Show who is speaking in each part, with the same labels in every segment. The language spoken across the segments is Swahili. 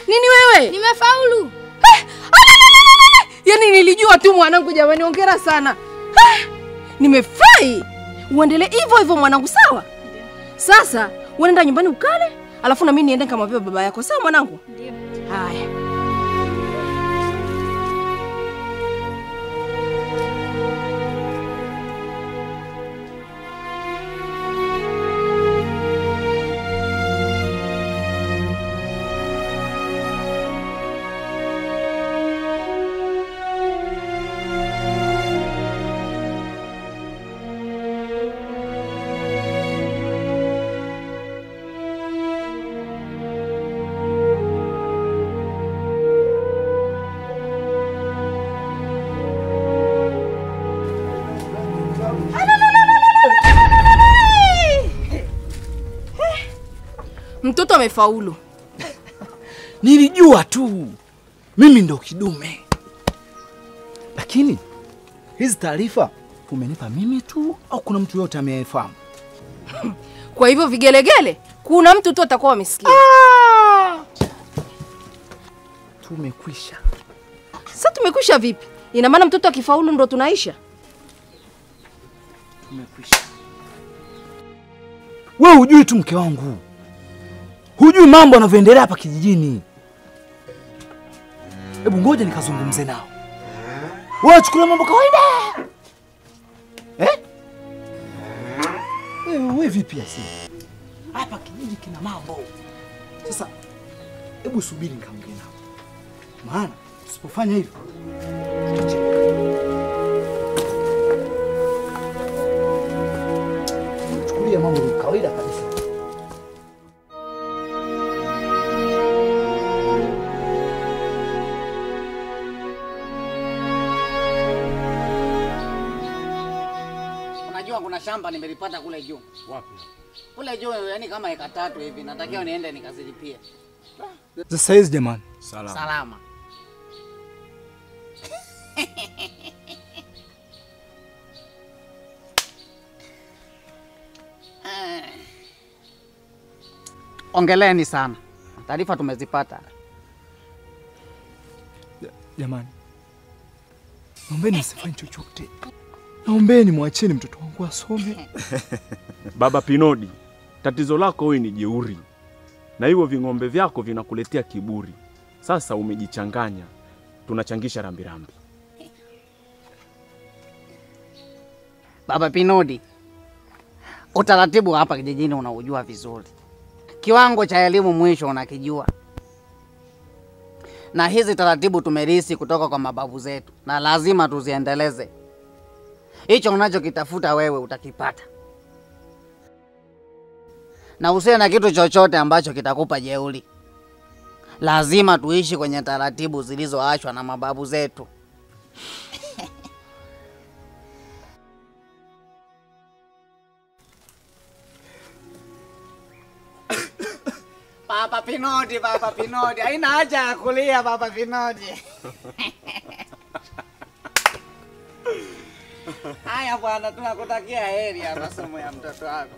Speaker 1: Nini wewe?
Speaker 2: Nimefaulu.
Speaker 1: Yaani nilijua tu mwanangu jamani, hongera sana. Nimefurahi. Uendelee hivyo hivyo mwanangu, sawa?
Speaker 2: Ndio.
Speaker 1: Sasa uenda nyumbani ukale, alafu na mimi niende nikamwambia baba yako, sawa mwanangu?
Speaker 2: Ndio.
Speaker 1: Haya. Mtoto amefaulu.
Speaker 3: Nilijua tu. Mimi ndo kidume. Lakini hizi taarifa umenipa mimi tu au kuna mtu yote amefahamu?
Speaker 1: Kwa hivyo vigelegele, kuna mtu tu atakuwa amesikia.
Speaker 3: Tumekwisha.
Speaker 1: Sasa tumekwisha vipi? Ina maana mtoto akifaulu ndo tunaisha?
Speaker 3: Tumekwisha. Wewe hujui tu mke wangu. Hujui mambo yanavyoendelea hapa kijijini. Hebu ngoja nikazungumze nao. Wewe chukua mambo kawaida. Wewe vipi asi? Hapa kijiji kina mambo. Sasa hebu subiri nikaongee nao. Maana usipofanya hivyo chukulia mambo kawaida kabisa.
Speaker 4: Kuna shamba nimelipata kule juu.
Speaker 3: Wapi?
Speaker 4: Kule juu, yani kama eka 3 hivi, natakiwa niende nikazilipia.
Speaker 3: Sasa hizi jamani.
Speaker 4: Salama. Ongeleni sana. Taarifa tumezipata.
Speaker 3: Jamani. Naombeni msifanye chochote. Naombeni mwacheni mtoto wangu asome.
Speaker 5: Baba Pinodi, tatizo lako wewe ni jeuri. Na hivyo ving'ombe vyako vinakuletea kiburi. Sasa umejichanganya. Tunachangisha rambirambi.
Speaker 4: Baba Pinodi, utaratibu hapa kijijini unaujua vizuri. Kiwango cha elimu mwisho unakijua. Na hizi taratibu tumerisi kutoka kwa mababu zetu na lazima tuziendeleze. Hicho unachokitafuta wewe utakipata. Na usiwe na kitu chochote ambacho kitakupa jeuri. Lazima tuishi kwenye taratibu zilizoachwa na mababu zetu. Baba Pinodi, haina haja ya kulia Baba Pinodi. Haya bwana, tunakutakia heri ya masomo ya mtoto wako.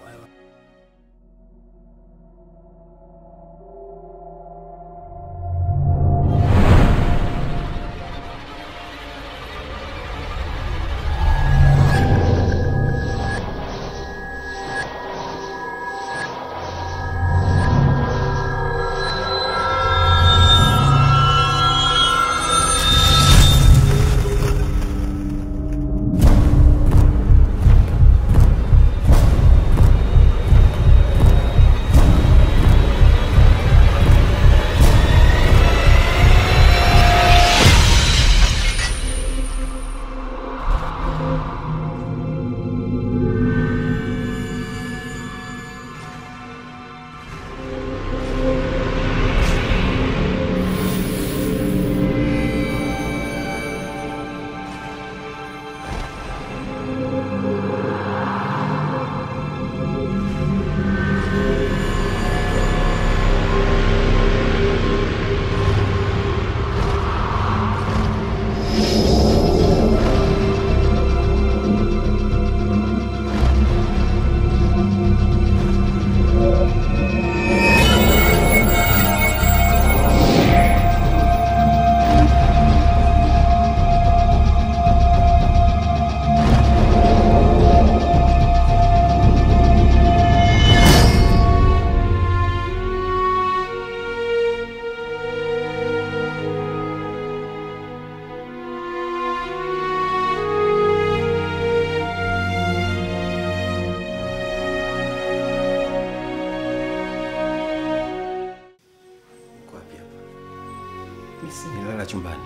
Speaker 2: Mimi nilala chumbani.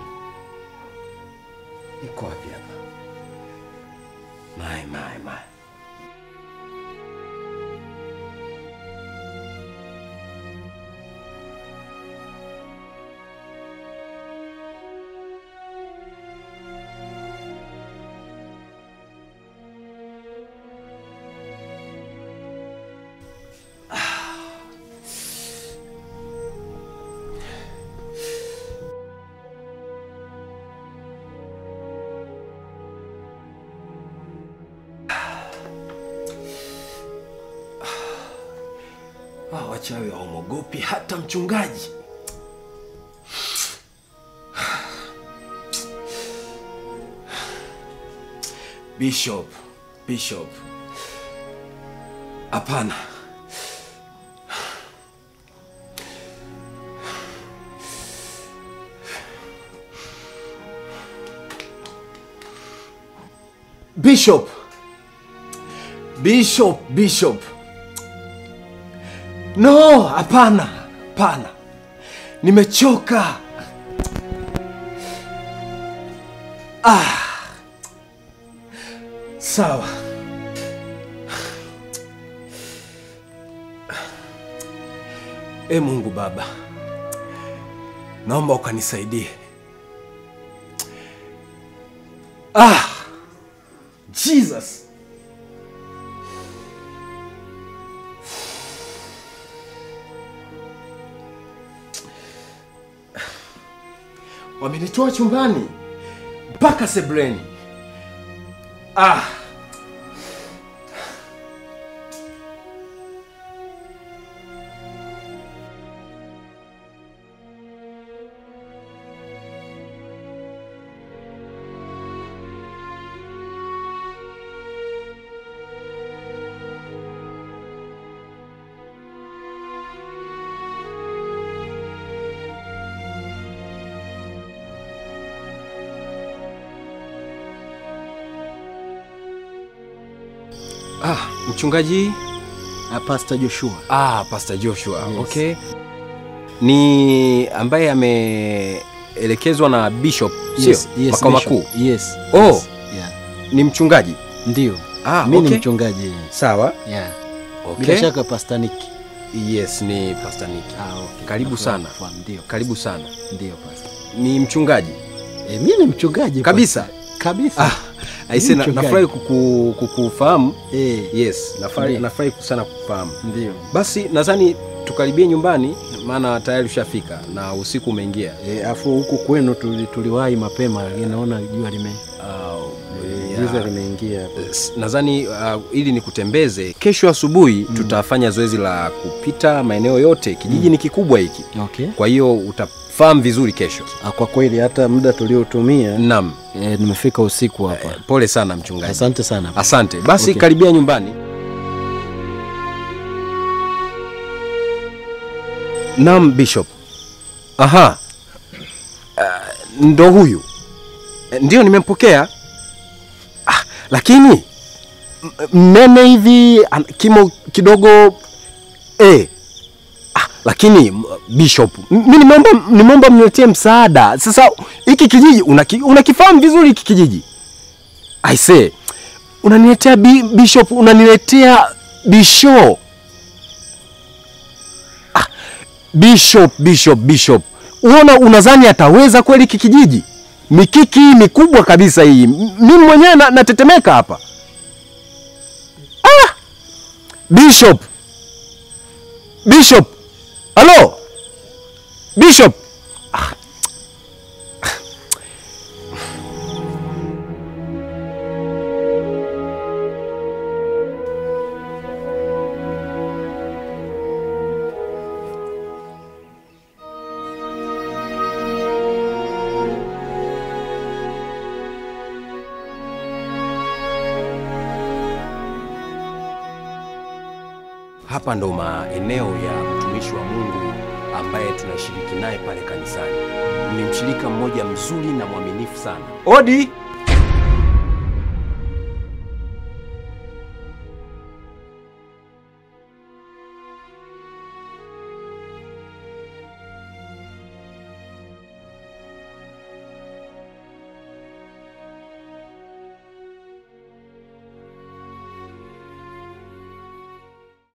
Speaker 2: Niko wapi hapa? Mai. Wachawi hawaogopi hata mchungaji. Bishop. Hapana. Bishop. No, hapana. Nimechoka. Sawa. Mungu Baba, naomba ukanisaidie. Jesus. Wamenitoa chumbani mpaka sebleni. Mchungaji?
Speaker 3: Pastor Joshua.
Speaker 2: Pastor Joshua.
Speaker 3: Yes.
Speaker 2: Okay. Ni ambaye ameelekezwa na Bishop, sio?
Speaker 3: Yes,
Speaker 2: makao makuu.
Speaker 3: Yes.
Speaker 2: Yeah. Ni mchungaji?
Speaker 3: Ndio. Mimi
Speaker 2: okay.
Speaker 3: Ni mchungaji.
Speaker 2: Sawa.
Speaker 3: Yeah.
Speaker 2: Okay.
Speaker 3: Bila shaka Pastor Nick.
Speaker 2: Yes, ni Pastor Nick.
Speaker 3: Okay.
Speaker 2: Karibu sana.
Speaker 3: Ndio.
Speaker 2: Karibu sana.
Speaker 3: Ndio Pastor.
Speaker 2: Ni mchungaji?
Speaker 3: Mimi ni mchungaji.
Speaker 2: Kabisa.
Speaker 3: Kabisa.
Speaker 2: Aise, nafurahi kukufahamu. Yes, nafurahi sana kukufahamu.
Speaker 3: Ndio.
Speaker 2: Basi nadhani tukaribie nyumbani, maana tayari ushafika na usiku umeingia.
Speaker 3: Afu huku kwenu tuliwahi mapema, naona jua giza limeingia.
Speaker 2: Nadhani ili nikutembeze kesho asubuhi tutafanya zoezi la kupita maeneo yote. Kijiji ni kikubwa hiki.
Speaker 3: Okay.
Speaker 2: Kwa hiyo utafahamu vizuri kesho.
Speaker 3: Kwa kweli hata muda tuliotumia.
Speaker 2: Naam.
Speaker 3: Nimefika usiku hapa.
Speaker 2: Pole sana mchungaji.
Speaker 3: Asante sana.
Speaker 2: Asante. Basi karibia nyumbani. Naam Bishop. Ndo huyu. Ndio nimempokea. Lakini mnene hivi, kimo kidogo lakini Bishop, mimi nimeomba mniletee msaada. Sasa hiki kijiji unakifahamu vizuri hiki kijiji. I say, unaniletea Bishop, unaniletea Bisho. Bishop. Unadhani ataweza kweli hiki kijiji? Mikiki mikubwa kabisa hii. Mimi mwenyewe natetemeka hapa. Bishop. Hello? Bishop. Hapa ndo maeneo ya mtumishi wa Mungu ambaye tunashiriki naye pale kanisani. Ni mshirika mmoja mzuri na mwaminifu sana. Odi!